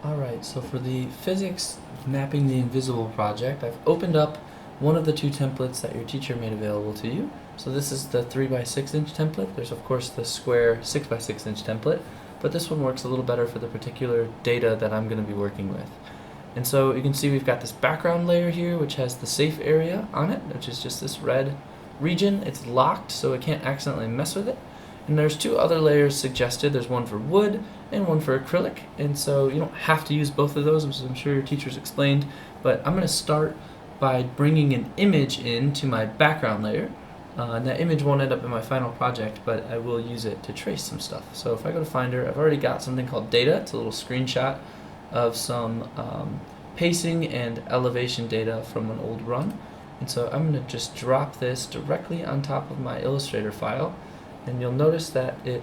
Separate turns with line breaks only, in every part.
Alright, so for the physics mapping the invisible project, I've opened up one of the two templates that your teacher made available to you. So this is the 3 by 6 inch template. There's of course the square 6 by 6 inch template, but this one works a little better for the particular data that I'm going to be working with. And so you can see we've got this background layer here which has the safe area on it, which is just this red region. It's locked so it can't accidentally mess with it. And there's two other layers suggested. There's one for wood and one for acrylic, and so you don't have to use both of those, as I'm sure your teachers explained, but I'm going to start by bringing an image into my background layer. And that image won't end up in my final project, but I will use it to trace some stuff. So if I go to Finder, I've already got something called data. It's a little screenshot of some pacing and elevation data from an old run. And so I'm going to just drop this directly on top of my Illustrator file. And you'll notice that it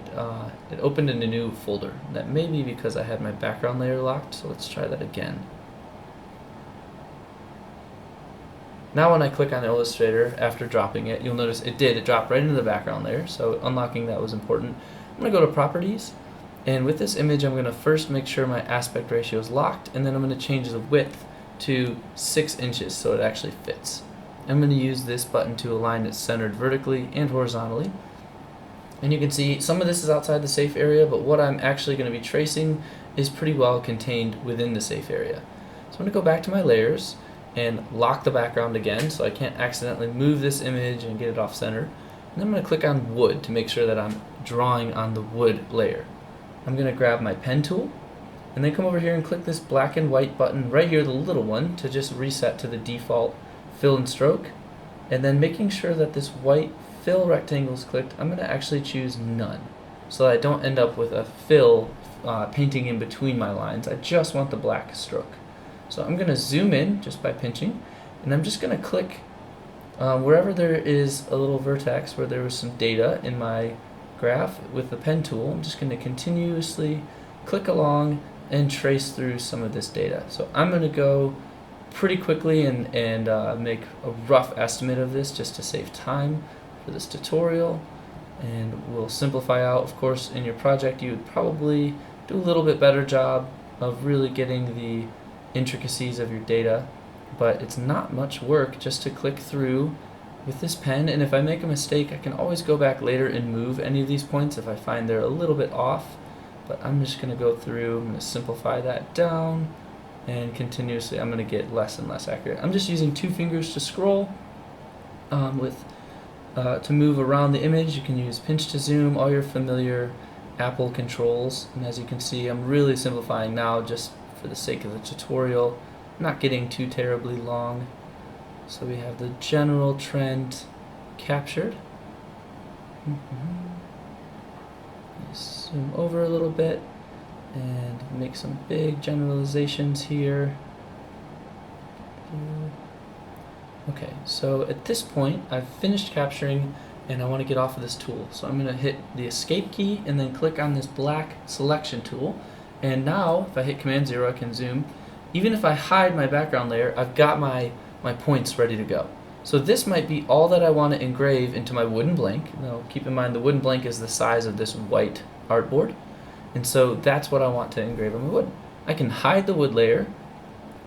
opened in a new folder. That may be because I had my background layer locked, so let's try that again. Now when I click on Illustrator after dropping it, you'll notice it dropped right into the background layer, so unlocking that was important. I'm going to go to Properties, and with this image I'm going to first make sure my aspect ratio is locked, and then I'm going to change the width to 6 inches so it actually fits. I'm going to use this button to align it centered vertically and horizontally. And you can see some of this is outside the safe area, but what I'm actually going to be tracing is pretty well contained within the safe area. So I'm going to go back to my layers and lock the background again so I can't accidentally move this image and get it off center. And then I'm going to click on wood to make sure that I'm drawing on the wood layer. I'm going to grab my pen tool and then come over here and click this black and white button right here, the little one, to just reset to the default fill and stroke. And then making sure that this white fill rectangle is clicked, I'm going to actually choose none so that I don't end up with a fill painting in between my lines. I just want the black stroke. So I'm going to zoom in just by pinching, and I'm just going to click wherever there is a little vertex where there was some data in my graph with the pen tool. I'm just going to continuously click along and trace through some of this data. So I'm going to go pretty quickly and make a rough estimate of this just to save time for this tutorial, and we'll simplify out. Of course, in your project you would probably do a little bit better job of really getting the intricacies of your data, but it's not much work just to click through with this pen, and if I make a mistake I can always go back later and move any of these points if I find they're a little bit off. But I'm just going to go through, I'm going to simplify that down, and continuously I'm going to get less and less accurate. I'm just using 2 fingers to scroll to move around the image. You can use pinch to zoom, all your familiar Apple controls, and as you can see I'm really simplifying now just for the sake of the tutorial, not getting too terribly long. So we have the general trend captured. Zoom over a little bit and make some big generalizations here. Okay, so at this point I've finished capturing and I want to get off of this tool. So I'm going to hit the escape key and then click on this black selection tool. And now if I hit Command 0 I can zoom. Even if I hide my background layer, I've got my points ready to go. So this might be all that I want to engrave into my wooden blank. Now keep in mind the wooden blank is the size of this white artboard. And so that's what I want to engrave on my wood. I can hide the wood layer,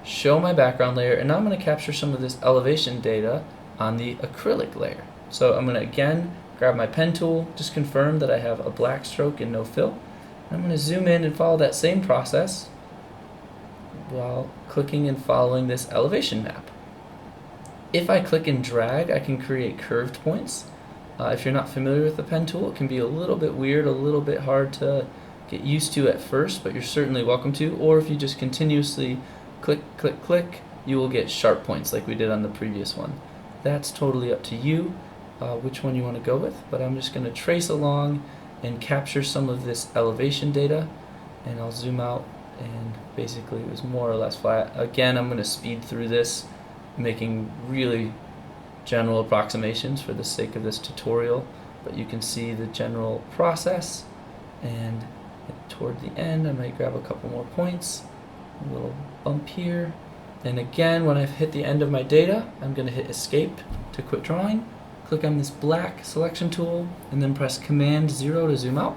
show my background layer, and now I'm going to capture some of this elevation data on the acrylic layer. So I'm going to again grab my pen tool, just confirm that I have a black stroke and no fill. I'm going to zoom in and follow that same process while clicking and following this elevation map. If I click and drag, I can create curved points. If you're not familiar with the pen tool, it can be a little bit weird, a little bit hard to get used to at first, but you're certainly welcome to. Or if you just continuously click, click, click, you will get sharp points like we did on the previous one. That's totally up to you which one you want to go with, but I'm just going to trace along and capture some of this elevation data, and I'll zoom out, and basically it was more or less flat. Again, I'm going to speed through this, making really general approximations for the sake of this tutorial, but you can see the general process. And toward the end I might grab a couple more points, a little bump here, and again when I've hit the end of my data I'm going to hit escape to quit drawing, click on this black selection tool, and then press Command 0 to zoom out.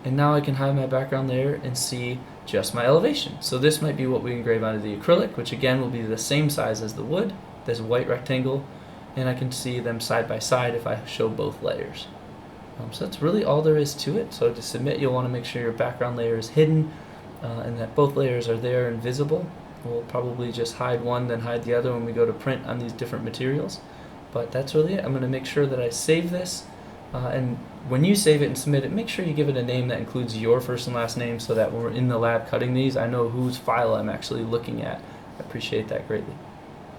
And now I can hide my background layer and see just my elevation. So this might be what we engrave onto the acrylic, which again will be the same size as the wood, this white rectangle, and I can see them side by side if I show both layers. So that's really all there is to it. So to submit, you'll want to make sure your background layer is hidden and that both layers are there and visible. We'll probably just hide one, then hide the other when we go to print on these different materials. But that's really it. I'm going to make sure that I save this. And when you save it and submit it, make sure you give it a name that includes your first and last name so that when we're in the lab cutting these, I know whose file I'm actually looking at. I appreciate that greatly.